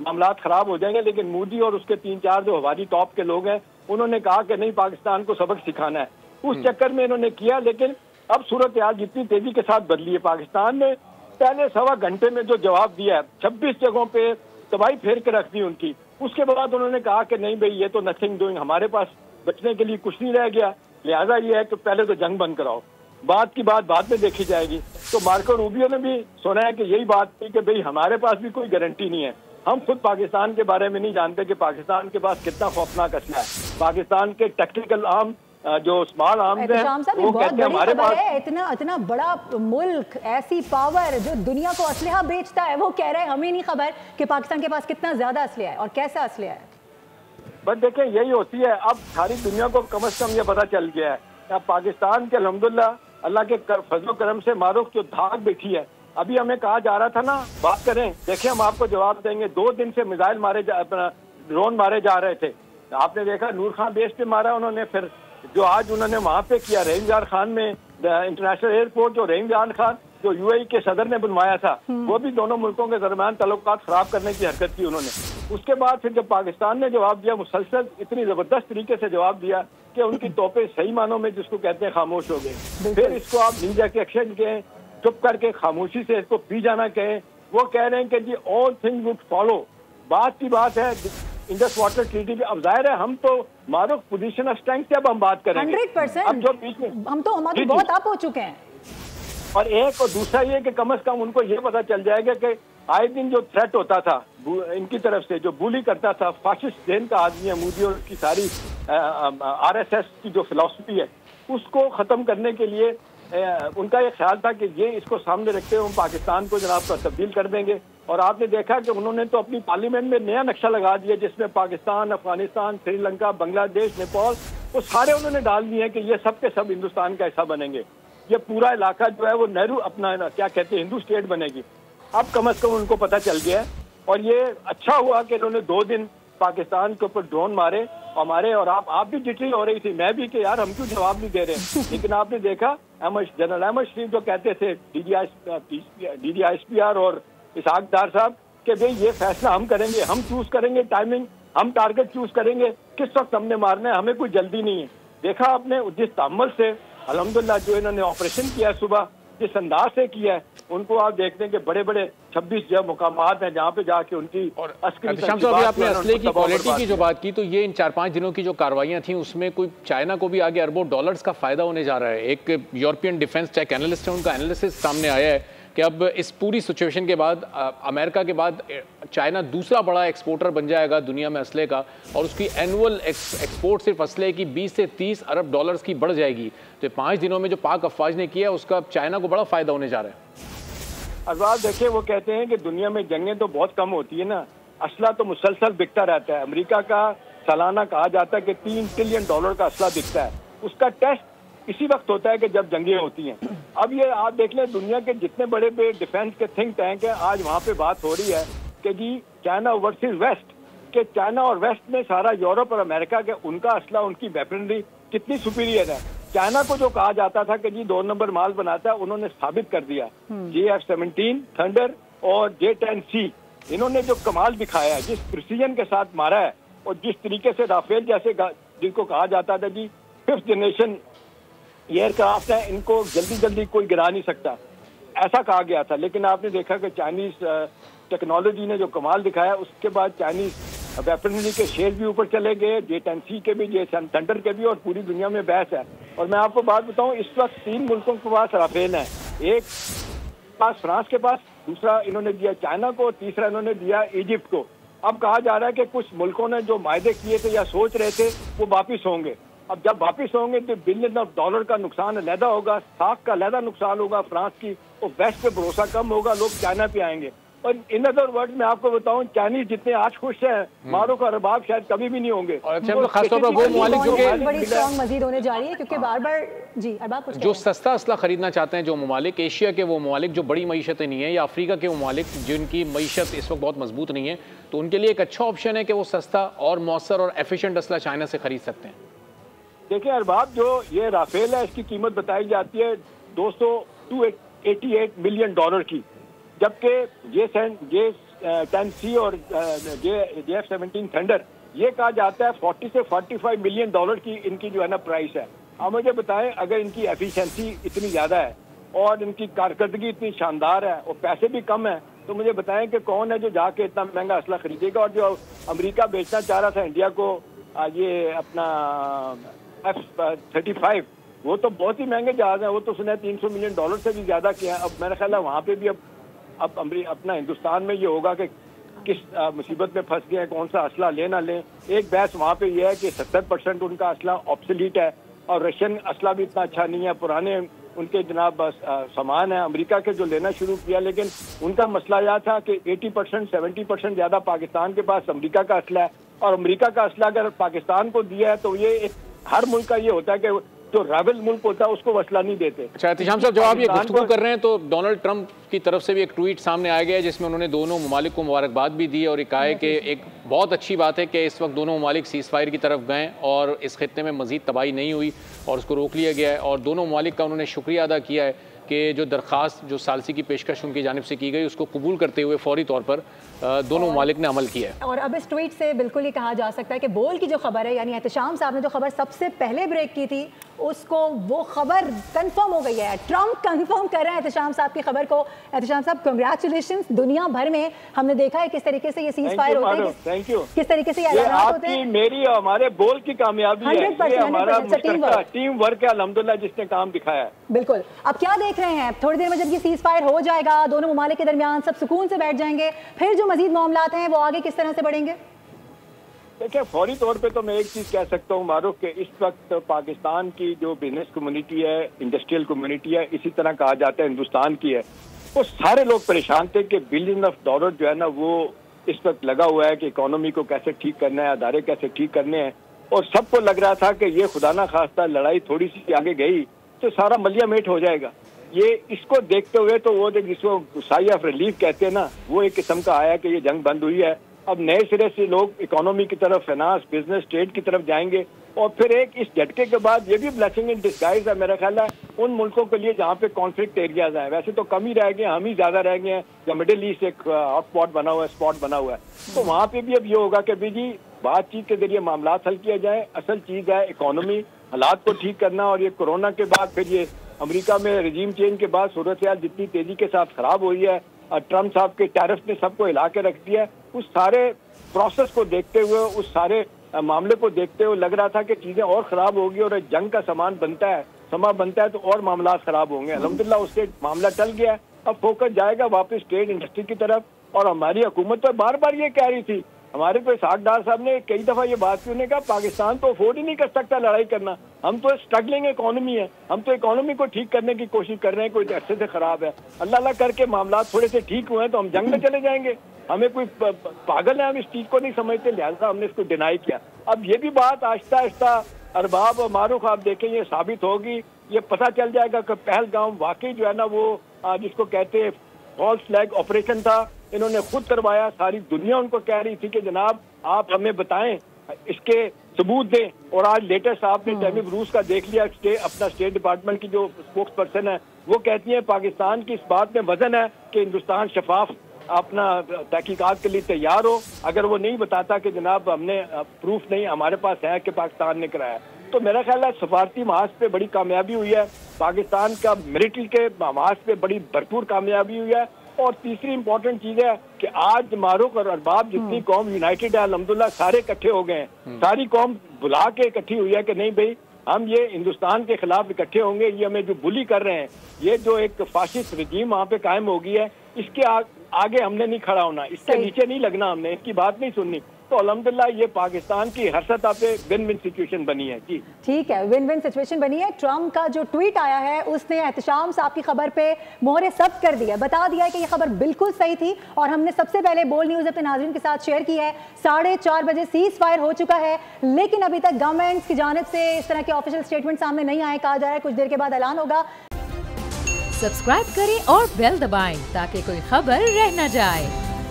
मामला खराब हो जाएंगे। लेकिन मोदी और उसके 3-4 जो हवारी टॉप के लोग हैं, उन्होंने कहा कि नहीं, पाकिस्तान को सबक सिखाना है। उस चक्कर में इन्होंने किया। लेकिन अब सूरत हाल जितनी तेजी के साथ बदली है, पाकिस्तान ने पहले 1.25 घंटे में जो जवाब दिया है, 26 जगहों पे तबाही फेर के रख दी उनकी। उसके बाद उन्होंने कहा कि नहीं भाई, ये तो नथिंग डूइंग, हमारे पास बचने के लिए कुछ नहीं रह गया, लिहाजा ये है कि पहले तो जंग बंद कराओ, बात की बात बाद में देखी जाएगी। तो मार्को रूबियो ने भी सुना है कि यही बात थी कि भाई हमारे पास भी कोई गारंटी नहीं है, हम खुद पाकिस्तान के बारे में नहीं जानते कि पाकिस्तान के पास कितना खौफनाक असला है। पाकिस्तान के टेक्निकल आर्म जो स्मॉल आर्म्स हैं, वो कहते हैं हमारे पास इतना बड़ा मुल्क, ऐसी पावर जो दुनिया को असलहा बेचता है, वो कह रहे हैं हमें नहीं खबर कि पाकिस्तान के पास कितना ज्यादा असलहा है और कैसा असलहा है। बस देखें, यही होती है। अब सारी दुनिया को कम से कम ये पता चल गया है। अब पाकिस्तान के अल्हम्दुलिल्लाह अल्लाह के फजल करम से मारूफ जो धाक बैठी है। अभी हमें कहा जा रहा था ना, बात करें, देखिए हम आपको जवाब देंगे। 2 दिन से मिसाइल अपना ड्रोन मारे जा रहे थे। आपने देखा नूर खान बेस पे मारा उन्होंने, फिर जो आज उन्होंने वहां पे किया रहीम जान खान में इंटरनेशनल एयरपोर्ट, जो रहीम जान खान जो यूएई के सदर ने बनवाया था, वो भी दोनों मुल्कों के दरमियान ताल्लुकात खराब करने की हरकत की उन्होंने। उसके बाद फिर जब पाकिस्तान ने जवाब दिया, मुसलसल इतनी जबरदस्त तरीके से जवाब दिया कि उनकी तोपें सही मानों में जिसको कहते हैं खामोश हो गए। फिर इसको आप नी जाके एक्शन कहें, चुप करके खामोशी से इसको पी जाना कहें। वो कह रहे हैं कि जी ऑल थिंग वुड फॉलो। बात की बात है इंडस वाटर ट्रीटी पे। अब जाहिर है हम तो मारूफ पोजीशन ऑफ स्ट्रेंथ से अब हम बात करेंगे 100%। अब जो बीच में हम तो हमारे बहुत आप हो चुके हैं। और एक और दूसरा ये कि कम से कम उनको ये पता चल जाएगा कि आए दिन जो थ्रेट होता था इनकी तरफ से, जो बुली करता था, फाशिस्ट जेन का आदमी है मोदी और उसकी सारी आरएसएस की जो फिलॉसफी है, उसको खत्म करने के लिए उनका ये ख्याल था कि ये इसको सामने रखते हुए हम पाकिस्तान को जनाब का तब्दील कर देंगे। और आपने देखा कि उन्होंने तो अपनी पार्लियामेंट में नया नक्शा लगा दिया जिसमें पाकिस्तान, अफगानिस्तान, श्रीलंका, बांग्लादेश, नेपाल, वो सारे उन्होंने डाल दिए हैं कि ये सब के सब हिंदुस्तान का हिस्सा बनेंगे। ये पूरा इलाका जो है वो नेहरू अपना क्या कहते हैं हिंदू स्टेट बनेगी। अब कम से कम उनको पता चल गया है। और ये अच्छा हुआ कि उन्होंने 2 दिन पाकिस्तान के ऊपर ड्रोन मारे हमारे, और आप भी जितनी हो रही थी, मैं भी, कि यार हम क्यों जवाब नहीं दे रहे। लेकिन आपने देखा जनरल अहमद शरीफ जो कहते थे DDISPR और इसहाक डार साहब कि भाई ये फैसला हम करेंगे, हम चूज करेंगे टाइमिंग, हम टारगेट चूज करेंगे, किस वक्त हमने मारना है, हमें कोई जल्दी नहीं है। देखा आपने जिस तहम्मुल से अल्हम्दुलिल्लाह जो इन्होंने ऑपरेशन किया सुबह, जिस अंदाज से किया है, उनको आप देखते हैं कि बड़े बड़े 26 मुकामात हैं जहाँ पे जाके उनकी अभी आपने असले की क्वालिटी की जो बात की, तो ये इन 4-5 दिनों की जो कार्रवाइयां थी उसमें कोई चाइना को भी आगे अरबों डॉलर्स का फायदा होने जा रहा है। एक यूरोपियन डिफेंस टेक एनालिस्ट है, उनका एनालिसिस सामने आया है कि अब इस पूरी सिचुएशन के बाद अमेरिका के बाद चाइना दूसरा बड़ा एक्सपोर्टर बन जाएगा दुनिया में असले का, और उसकी एनुअल एक्सपोर्ट सिर्फ असले की 20 से 30 अरब डॉलर्स की बढ़ जाएगी। तो 5 दिनों में जो पाक अफवाज ने किया उसका चाइना को बड़ा फायदा होने जा रहा है। अरबाज देखिए, वो कहते हैं कि दुनिया में जंगें तो बहुत कम होती है ना, असला तो मुसलसल बिकता रहता है। अमेरिका का सालाना कहा जाता है कि $3 ट्रिलियन का असला बिकता है। उसका टेस्ट इसी वक्त होता है कि जब जंगें होती हैं। अब ये आप देख लें, दुनिया के जितने बड़े बड़े डिफेंस के थिंक टैंक हैं, आज वहाँ पे बात हो रही है कि जी चाइना वर्सेस वेस्ट, के चाइना और वेस्ट में सारा यूरोप और अमेरिका के उनका असला, उनकी वेपनरी कितनी सुपीरियर है। चाइना को जो कहा जाता था कि जी 2 नंबर माल बनाता है, उन्होंने साबित कर दिया। JF-17 थंडर और J-10C इन्होंने जो कमाल दिखाया है, जिस प्रिसीजन के साथ मारा है, और जिस तरीके से राफेल जैसे जिनको कहा जाता था जी 5th जनरेशन एयरक्राफ्ट है, इनको जल्दी जल्दी कोई गिरा नहीं सकता, ऐसा कहा गया था। लेकिन आपने देखा कि चाइनीज टेक्नोलॉजी ने जो कमाल दिखाया, उसके बाद चाइनीज वेपनरी के शेर भी ऊपर चले गए, J-10C के भी, J-10 के भी, और पूरी दुनिया में बहस है। और मैं आपको बात बताऊं, इस वक्त 3 मुल्कों के पास राफेल है। एक पास फ्रांस के पास, दूसरा इन्होंने दिया चाइना को, और तीसरा इन्होंने दिया इजिप्ट को। अब कहा जा रहा है कि कुछ मुल्कों ने जो मायदे किए थे या सोच रहे थे वो वापिस होंगे। अब जब वापिस होंगे तो $1 बिलियन का नुकसान अलहदा होगा, साख का अलहदा नुकसान होगा फ्रांस की, और वेस्ट पे भरोसा कम होगा, लोग चाइना पे आएंगे। और इन अदर वर्ड में आपको बताऊं, चाइनीज जितने आज खुश हैं, मारो का रबाब शायद कभी भी नहीं होंगे। और खासतौर पर वो मुमालिक जो बड़ी स्ट्रॉन्ग मजीद होने जा रही है, क्योंकि बार-बार जी अरबाब जो सस्ता असला खरीदना चाहते हैं, जो मुमालिक एशिया के वो मुमालिक जो बड़ी मईशतें नहीं है, या अफ्रीका के मुमालिक जिनकी मईशत इस वक्त बहुत मजबूत नहीं है, तो उनके लिए एक अच्छा ऑप्शन है कि वो सस्ता और मौसर और एफिशिएंट असला चाइना से खरीद सकते हैं। देखिए अरबाब, जो ये राफेल है, इसकी कीमत बताई जाती है $288 मिलियन की, जबकि 10C और JF-17 थंडर, ये कहा जाता है 40 से 45 मिलियन डॉलर की इनकी जो है ना प्राइस है। आप मुझे बताएं, अगर इनकी एफिशिएंसी इतनी ज़्यादा है और इनकी कारकर्दगी इतनी शानदार है और पैसे भी कम है, तो मुझे बताएं कि कौन है जो जाके इतना महंगा असला खरीदेगा। और जो अमेरिका बेचना चाह रहा था इंडिया को ये अपना F-35, वो तो बहुत ही महंगे जहाज हैं, वो तो सुना है 300 मिलियन डॉलर से भी ज़्यादा किया है। अब मेरा ख्याल है वहाँ पे भी अब अपना हिंदुस्तान में ये होगा कि किस मुसीबत में फंस गए हैं, कौन सा असला ले ना लें। एक बहस वहाँ पे ये है कि 70% उनका असला ऑब्सोलीट है और रशियन असला भी इतना अच्छा नहीं है, पुराने उनके जनाब सामान है अमेरिका के जो लेना शुरू किया। लेकिन उनका मसला यह था कि 80% 70% ज़्यादा पाकिस्तान के पास अमेरिका का असला है, और अमेरिका का असला अगर पाकिस्तान को दिया है तो ये हर मुल्क का ये होता है कि जो राइवल मुल्क होता है उसको वसला नहीं देते। अच्छा एहतिशाम साहब, जब आप ये गुफ्तगू कर रहे हैं तो डोनाल्ड ट्रंप की तरफ से भी एक ट्वीट सामने आ गया है जिसमें उन्होंने दोनों ममालिक को मुबारकबाद भी दी और कहा है कि एक बहुत अच्छी बात है कि इस वक्त दोनों ममालिक सीज़ फायर की तरफ गए और इस खित्ते में मज़ीद तबाही नहीं हुई और उसको रोक लिया गया है। और दोनों ममालिक का उन्होंने शुक्रिया अदा किया है कि जो दरख्वास्त जो सालसी की पेशकश उनकी जानिब से की गई उसको कबूल करते हुए फौरी तौर पर दोनों ममालिक ने अमल किया है। और अब इस ट्वीट से बिल्कुल ये कहा जा सकता है कि बोल की जो खबर है, यानी एहतिशाम साहब ने जो खबर सबसे पहले ब्रेक की थी, उसको वो खबर कंफर्म हो गई है। ट्रंप कंफर्म कर रहे हैं एहतिशाम साहब की खबर को। एहतिशाम साहब कांग्रेचुलेशंस। दुनिया भर में हमने देखा है किस तरीके से ये सीज फायर होते हैं, थैंक यू, किस तरीके से ये ऐलान होते हैं। मेरी हमारे बोल की कामयाबी है, ये हमारा टीम वर्क है अल्हम्दुलिल्लाह जिसने काम दिखाया है। बिल्कुल। अब क्या देख रहे हैं, थोड़ी देर में जब ये सीज फायर हो जाएगा, दोनों ममालिक के दरमियान सब सुकून से बैठ जाएंगे, फिर जो मजीद मामलात हैं वो आगे किस तरह से बढ़ेंगे? देखिए, फौरी तौर पे तो मैं एक चीज कह सकता हूँ मारूफ कि इस वक्त पाकिस्तान की जो बिजनेस कम्युनिटी है, इंडस्ट्रियल कम्युनिटी है, इसी तरह कहा जाता है हिंदुस्तान की है, वो सारे लोग परेशान थे कि बिलियन ऑफ डॉलर जो है ना वो इस वक्त लगा हुआ है कि इकोनॉमी को कैसे ठीक करना है, अदारे कैसे ठीक करने हैं। और सबको लग रहा था कि ये खुदा ना खास्ता लड़ाई थोड़ी सी आगे गई तो सारा मलिया मेट हो जाएगा। ये इसको देखते हुए तो वो जिसको साई ऑफ रिलीफ कहते हैं ना, वो एक किस्म का आया कि ये जंग बंद हुई है। अब नए सिरे से लोग इकोनॉमी की तरफ, फाइनेंस, बिजनेस, ट्रेड की तरफ जाएंगे। और फिर एक इस झटके के बाद ये भी ब्लेसिंग इन डिस्गाइज है मेरा ख्याल है उन मुल्कों के लिए जहाँ पे कॉन्फ्लिक्ट एरियाज हैं। वैसे तो कम ही रह गए, हम ही ज्यादा रह गए हैं, या मिडिल ईस्ट एक हॉटस्पॉट बना हुआ है, स्पॉट बना हुआ है। तो वहाँ पे भी अब ये होगा कि भी जी बातचीत के जरिए मामला हल किया जाए। असल चीज है इकोनॉमी हालात को ठीक करना। और ये कोरोना के बाद, फिर ये अमेरिका में रजीम चेंज के बाद सूरत हाल जितनी तेजी के साथ खराब हुई है, ट्रम्प साहब के टैरिफ ने सबको हिला के रख दिया है। उस सारे प्रोसेस को देखते हुए, उस सारे मामले को देखते हुए लग रहा था कि चीजें और खराब होगी और जंग का समा बनता है तो और मामला खराब होंगे। अल्हम्दुलिल्लाह उससे मामला टल गया। अब फोकस जाएगा वापस ट्रेड इंडस्ट्री की तरफ। और हमारी हुकूमत तो बार बार ये कह रही थी, हमारे तो इसहाक डार साहब ने कई दफा ये बात की, उन्होंने कहा पाकिस्तान तो अफोर्ड ही नहीं कर सकता लड़ाई करना, हम तो स्ट्रगलिंग इकोनॉमी है, हम तो इकोनॉमी को ठीक करने की कोशिश कर रहे हैं, कोई अच्छे से खराब है। अल्लाह अल्लाह करके मामला थोड़े से ठीक हुए हैं तो हम जंग में चले जाएंगे। हमें कोई पागल है, हम इस चीज को नहीं समझते, लिहाजा हमने इसको डिनाई किया। अब ये भी बात आहिस्ता आहिस्ता अरबाब मारूफ आप देखें ये साबित होगी, ये पता चल जाएगा कि पहलगाम वाकई जो है ना वो जिसको कहते हैं फॉल्स फ्लैग ऑपरेशन था, इन्होंने खुद करवाया। सारी दुनिया उनको कह रही थी कि जनाब आप हमें बताएं, इसके सबूत दें। और आज लेटेस्ट आपने तहमीम रूस का देख लिया, अपना स्टेट डिपार्टमेंट की जो स्पोक्स पर्सन है वो कहती है पाकिस्तान की इस बात में वजन है कि हिंदुस्तान शफाफ अपना तहकीकात के लिए तैयार हो। अगर वो नहीं बताता कि जनाब हमने प्रूफ नहीं हमारे पास है कि पाकिस्तान ने कराया, तो मेरा ख्याल है सफारती महाज पे बड़ी कामयाबी हुई है, पाकिस्तान का मिलिट्री के महाज पे बड़ी भरपूर कामयाबी हुई है। और तीसरी इंपॉर्टेंट चीज है कि आज मारूक और अरबाब जितनी कौम यूनाइटेड है, अल्हम्दुलिल्लाह सारे इकट्ठे हो गए हैं। सारी कौम बुला के इकट्ठी हुई है कि नहीं भाई हम ये हिंदुस्तान के खिलाफ इकट्ठे होंगे, ये हमें जो बुली कर रहे हैं, ये जो एक फाशिस्ट रजीम वहाँ पे कायम हो गई है, इसके आगे हमने नहीं खड़ा होना, इसके नीचे नहीं लगना, हमने इसकी बात नहीं सुननी। तो अल्हम्दुलिल्लाह ये पाकिस्तान की हर सतह पे विन विन सिचुएशन बनी है। जी ठीक है, विन विन सिचुएशन बनी है। ट्रम्प का जो ट्वीट आया है उसने एहतिशाम साहब की खबर पे मोहरे सब कर दिया, बता दिया है कि ये खबर बिल्कुल सही थी और हमने सबसे पहले बोल न्यूज़ अपने नाज़रीन के साथ शेयर की है। 4:30 बजे सीज फायर हो चुका है, लेकिन अभी तक गवर्नमेंट की जानिब से इस तरह के ऑफिशियल स्टेटमेंट सामने नहीं आए। कहा जा रहा है कुछ देर के बाद ऐलान होगा। सब्सक्राइब करें और बेल दबाएं ताकि कोई खबर रह न जाए।